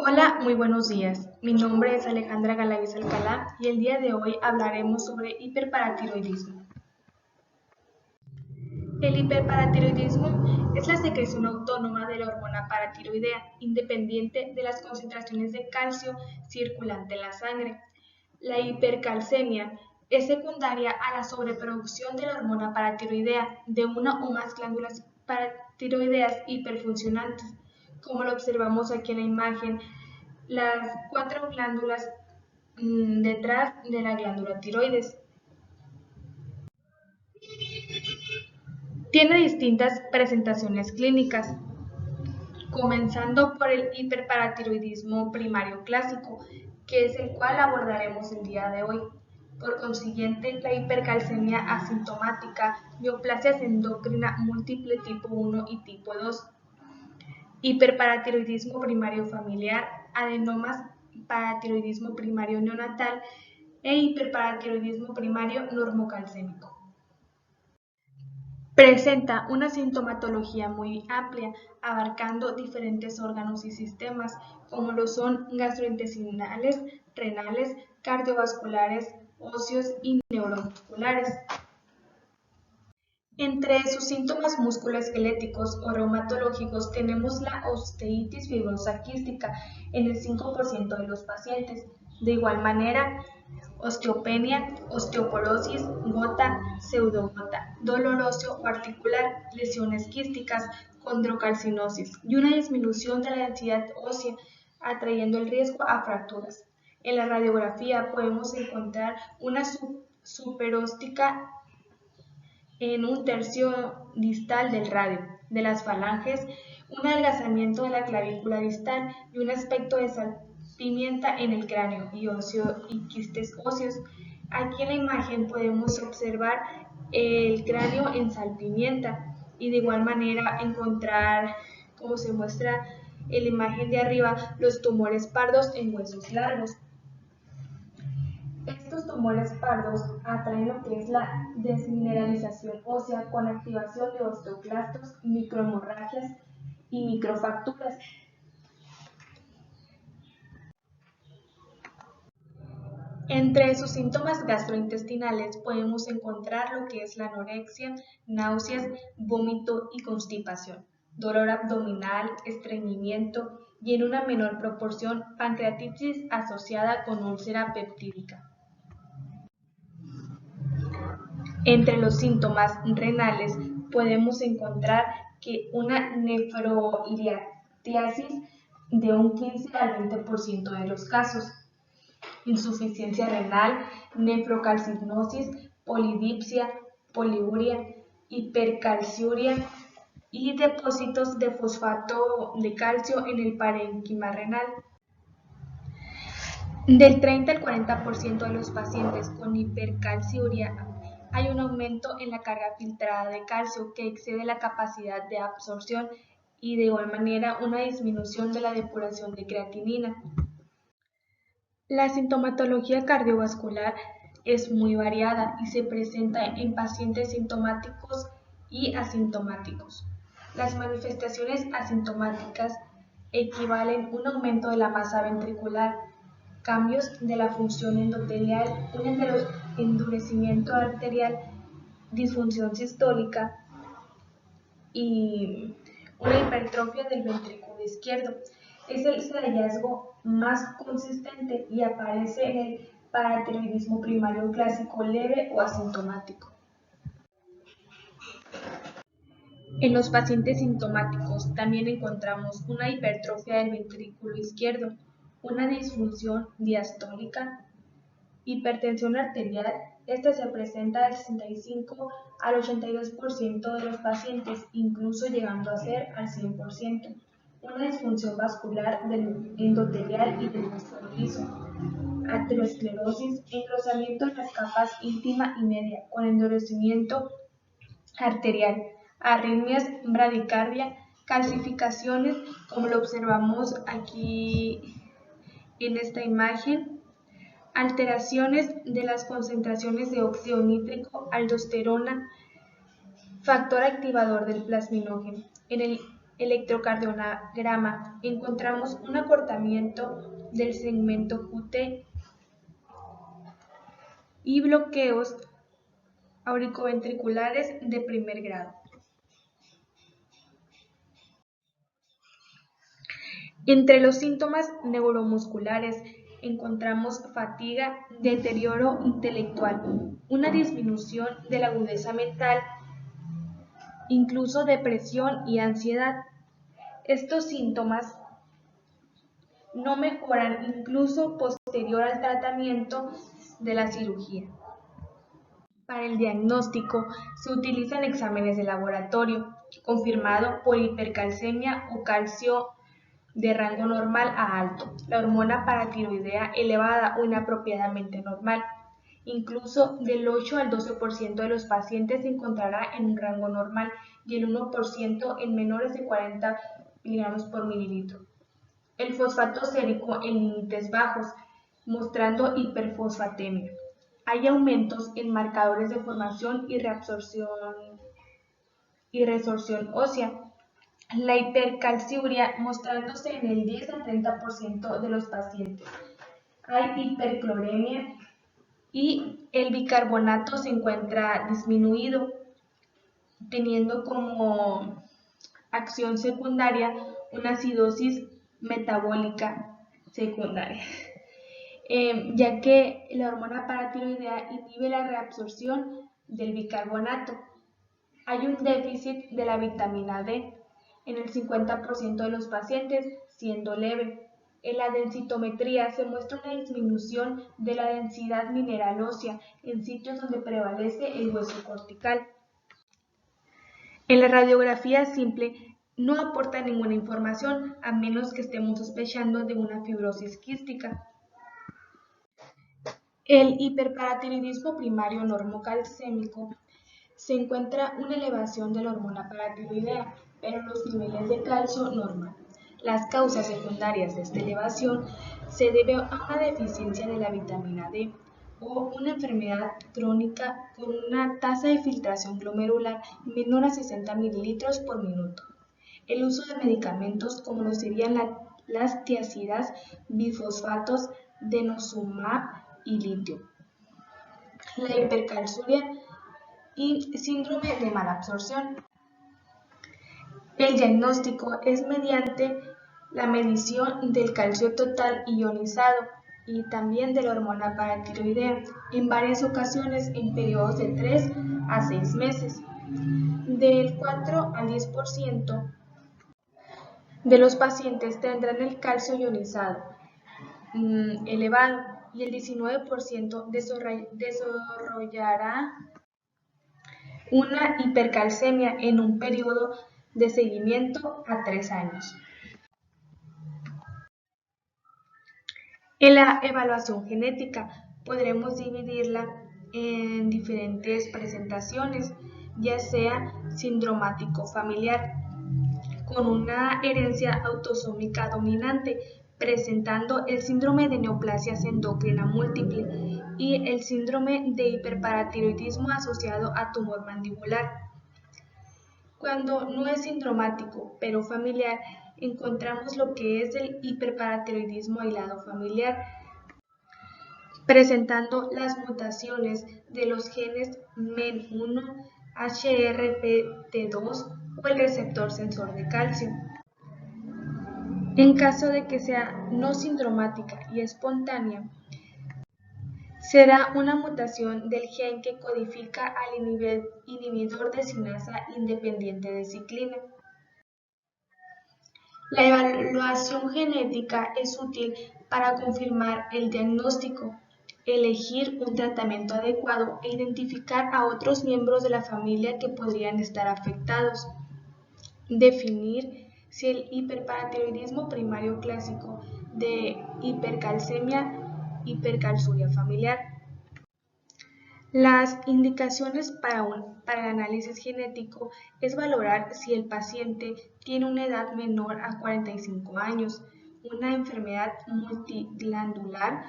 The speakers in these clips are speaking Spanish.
Hola, muy buenos días. Mi nombre es Alejandra Galaviz Alcalá y el día de hoy hablaremos sobre hiperparatiroidismo. El hiperparatiroidismo es la secreción autónoma de la hormona paratiroidea, independiente de las concentraciones de calcio circulante en la sangre. La hipercalcemia es secundaria a la sobreproducción de la hormona paratiroidea de una o más glándulas paratiroideas hiperfuncionantes, como lo observamos aquí en la imagen. Las cuatro glándulas detrás de la glándula tiroides. Tiene distintas presentaciones clínicas, comenzando por el hiperparatiroidismo primario clásico, que es el cual abordaremos el día de hoy. Por consiguiente, la hipercalcemia asintomática, neoplasias endocrina múltiple tipo 1 y tipo 2, hiperparatiroidismo primario familiar, adenomas, paratiroidismo primario neonatal e hiperparatiroidismo primario normocalcémico. Presenta una sintomatología muy amplia, abarcando diferentes órganos y sistemas, como lo son gastrointestinales, renales, cardiovasculares, óseos y neuromusculares. Entre sus síntomas musculoesqueléticos o reumatológicos tenemos la osteitis fibrosa quística en el 5% de los pacientes. De igual manera, osteopenia, osteoporosis, gota, pseudogota, dolor óseo o articular, lesiones quísticas, condrocalcinosis y una disminución de la densidad ósea, atrayendo el riesgo a fracturas. En la radiografía podemos encontrar una superóstica en un tercio distal del radio de las falanges, un adelgazamiento de la clavícula distal y un aspecto de salpimienta en el cráneo y quistes óseos. Aquí en la imagen podemos observar el cráneo en salpimienta y de igual manera encontrar, como se muestra en la imagen de arriba, los tumores pardos en huesos largos. Estos tumores pardos atraen lo que es la desmineralización ósea con activación de osteoclastos, microhemorragias y microfracturas. Entre sus síntomas gastrointestinales podemos encontrar lo que es la anorexia, náuseas, vómito y constipación, dolor abdominal, estreñimiento y en una menor proporción pancreatitis asociada con úlcera peptídica. Entre los síntomas renales podemos encontrar que una nefrolitiasis de un 15 al 20% de los casos, insuficiencia renal, nefrocalcinosis, polidipsia, poliuria, hipercalciuria y depósitos de fosfato de calcio en el parénquima renal. Del 30 al 40% de los pacientes con hipercalciuria hay un aumento en la carga filtrada de calcio que excede la capacidad de absorción y de igual manera una disminución de la depuración de creatinina. La sintomatología cardiovascular es muy variada y se presenta en pacientes sintomáticos y asintomáticos. Las manifestaciones asintomáticas equivalen a un aumento de la masa ventricular, cambios de la función endotelial, un endurecimiento arterial, disfunción sistólica y una hipertrofia del ventrículo izquierdo. Es el hallazgo más consistente y aparece en el paratiroidismo primario clásico leve o asintomático. En los pacientes sintomáticos también encontramos una hipertrofia del ventrículo izquierdo, una disfunción diastólica, hipertensión arterial. Esta se presenta del 65 al 82% de los pacientes, incluso llegando a ser al 100%. Una disfunción vascular del endotelial y del músculo liso. Aterosclerosis, engrosamiento en las capas íntima y media, con endurecimiento arterial, arritmias, bradicardia, calcificaciones, como lo observamos aquí en esta imagen, alteraciones de las concentraciones de óxido nítrico, aldosterona, factor activador del plasminógeno. En electrocardiograma encontramos un acortamiento del segmento QT y bloqueos auriculoventriculares de primer grado. Entre los síntomas neuromusculares encontramos fatiga, deterioro intelectual, una disminución de la agudeza mental, incluso depresión y ansiedad. Estos síntomas no mejoran incluso posterior al tratamiento de la cirugía. Para el diagnóstico se utilizan exámenes de laboratorio confirmado por hipercalcemia o calcio de rango normal a alto, la hormona paratiroidea elevada o inapropiadamente normal. Incluso del 8 al 12% de los pacientes se encontrará en un rango normal y el 1% en menores de 40 mg por mililitro. El fosfato sérico en límites bajos, mostrando hiperfosfatemia. Hay aumentos en marcadores de formación y resorción ósea. La hipercalciuria mostrándose en el 10 al 30% de los pacientes. Hay hipercloremia y el bicarbonato se encuentra disminuido, teniendo como acción secundaria una acidosis metabólica secundaria, ya que la hormona paratiroidea inhibe la reabsorción del bicarbonato. Hay un déficit de la vitamina D en el 50% de los pacientes, siendo leve. En la densitometría se muestra una disminución de la densidad mineral ósea en sitios donde prevalece el hueso cortical. En la radiografía simple no aporta ninguna información a menos que estemos sospechando de una fibrosis quística. El hiperparatiroidismo primario normocalcémico se encuentra una elevación de la hormona paratiroidea, pero los niveles de calcio normal. Las causas secundarias de esta elevación se deben a una deficiencia de la vitamina D o una enfermedad crónica con una tasa de filtración glomerular menor a 60 mililitros por minuto. El uso de medicamentos como lo serían las tiazidas, bifosfatos, denosumab y litio. La hipercalciuria y síndrome de malabsorción. El diagnóstico es mediante la medición del calcio total ionizado y también de la hormona paratiroidea en varias ocasiones en periodos de 3 a 6 meses. Del 4 al 10% de los pacientes tendrán el calcio ionizado elevado y el 19% desarrollará una hipercalcemia en un periodo de seguimiento a 3 años. En la evaluación genética podremos dividirla en diferentes presentaciones, ya sea sindromático familiar, con una herencia autosómica dominante, presentando el síndrome de neoplasias endocrina múltiple y el síndrome de hiperparatiroidismo asociado a tumor mandibular. Cuando no es sindromático, pero familiar, encontramos lo que es el hiperparatiroidismo aislado familiar, presentando las mutaciones de los genes MEN1, HRPT2 o el receptor sensor de calcio. En caso de que sea no sindromática y espontánea, será una mutación del gen que codifica al inhibidor de cinasa independiente de ciclina. La evaluación genética es útil para confirmar el diagnóstico, elegir un tratamiento adecuado e identificar a otros miembros de la familia que podrían estar afectados. Definir si el hiperparatiroidismo primario clásico de hipercalciuria familiar. Las indicaciones para el análisis genético es valorar si el paciente tiene una edad menor a 45 años, una enfermedad multiglandular,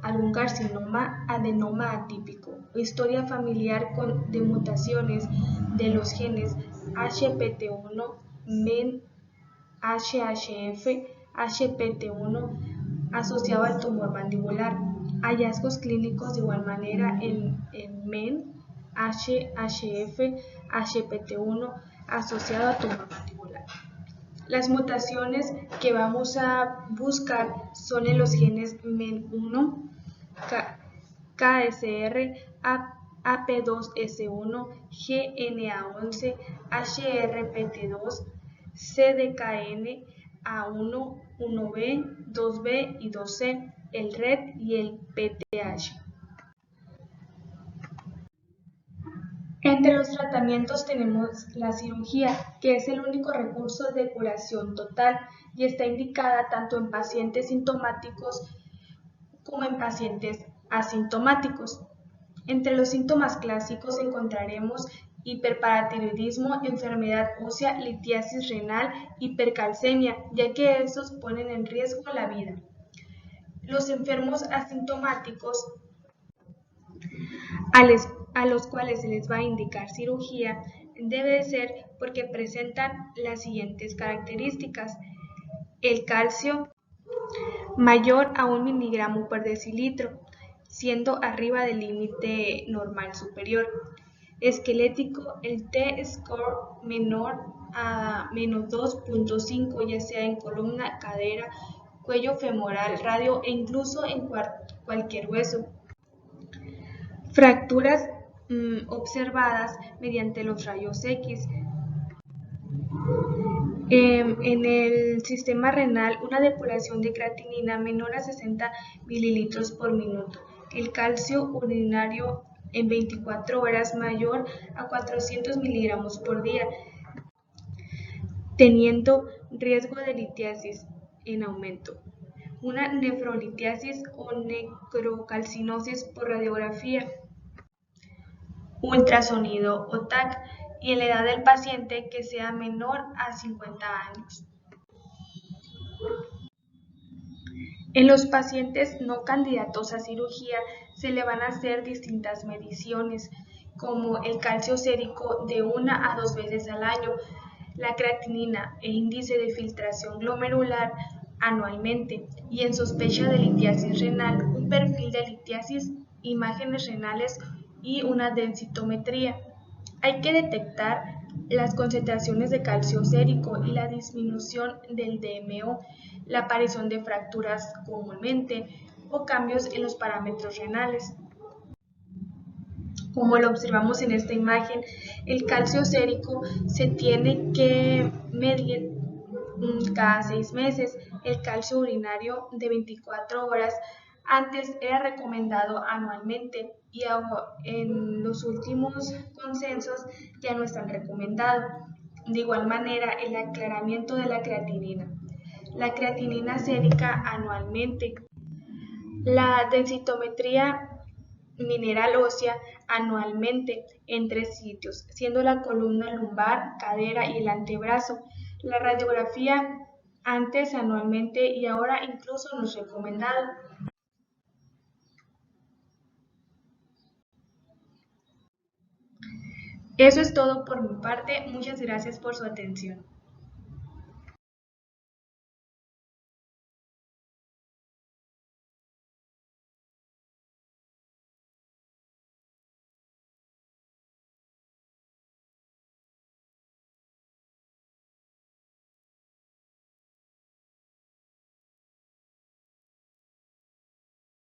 algún carcinoma, adenoma atípico, o historia familiar de mutaciones de los genes HPT1, MEN HHF, HPT1 asociado al tumor mandibular. Hallazgos clínicos de igual manera en MEN, HHF, HPT1 asociado a tumor mandibular. Las mutaciones que vamos a buscar son en los genes MEN1, KSR, AP2S1, GNA11, HRPT2, CDKN, A1, 1B, 2B y 2C, el RET y el PTH. Entre los tratamientos tenemos la cirugía, que es el único recurso de curación total y está indicada tanto en pacientes sintomáticos como en pacientes asintomáticos. Entre los síntomas clásicos encontraremos hiperparatiroidismo, enfermedad ósea, litiasis renal, hipercalcemia, ya que estos ponen en riesgo la vida. Los enfermos asintomáticos a los cuales se les va a indicar cirugía debe ser porque presentan las siguientes características: el calcio mayor a 1 miligramo por decilitro, siendo arriba del límite normal superior. Esquelético, el T-score menor a menos 2.5, ya sea en columna, cadera, cuello femoral, radio e incluso en cualquier hueso. Fracturas observadas mediante los rayos X. En el sistema renal, una depuración de creatinina menor a 60 mililitros por minuto. El calcio urinario en 24 horas mayor a 400 miligramos por día, teniendo riesgo de litiasis en aumento. Una nefrolitiasis o necrocalcinosis por radiografía, ultrasonido o TAC, y en la edad del paciente que sea menor a 50 años. En los pacientes no candidatos a cirugía se le van a hacer distintas mediciones, como el calcio sérico de 1 a 2 veces al año, la creatinina e índice de filtración glomerular anualmente, y en sospecha de litiasis renal, un perfil de litiasis, imágenes renales y una densitometría. Hay que detectar las concentraciones de calcio sérico y la disminución del DMO, la aparición de fracturas comúnmente o cambios en los parámetros renales. Como lo observamos en esta imagen, el calcio sérico se tiene que medir cada 6 meses. El calcio urinario de 24 horas antes era recomendado anualmente y en los últimos consensos ya no están recomendados. De igual manera, el aclaramiento de la creatinina. La creatinina sérica anualmente. La densitometría mineral ósea anualmente en 3 sitios, siendo la columna lumbar, cadera y el antebrazo. La radiografía antes anualmente y ahora incluso no es recomendado. Eso es todo por mi parte. Muchas gracias por su atención.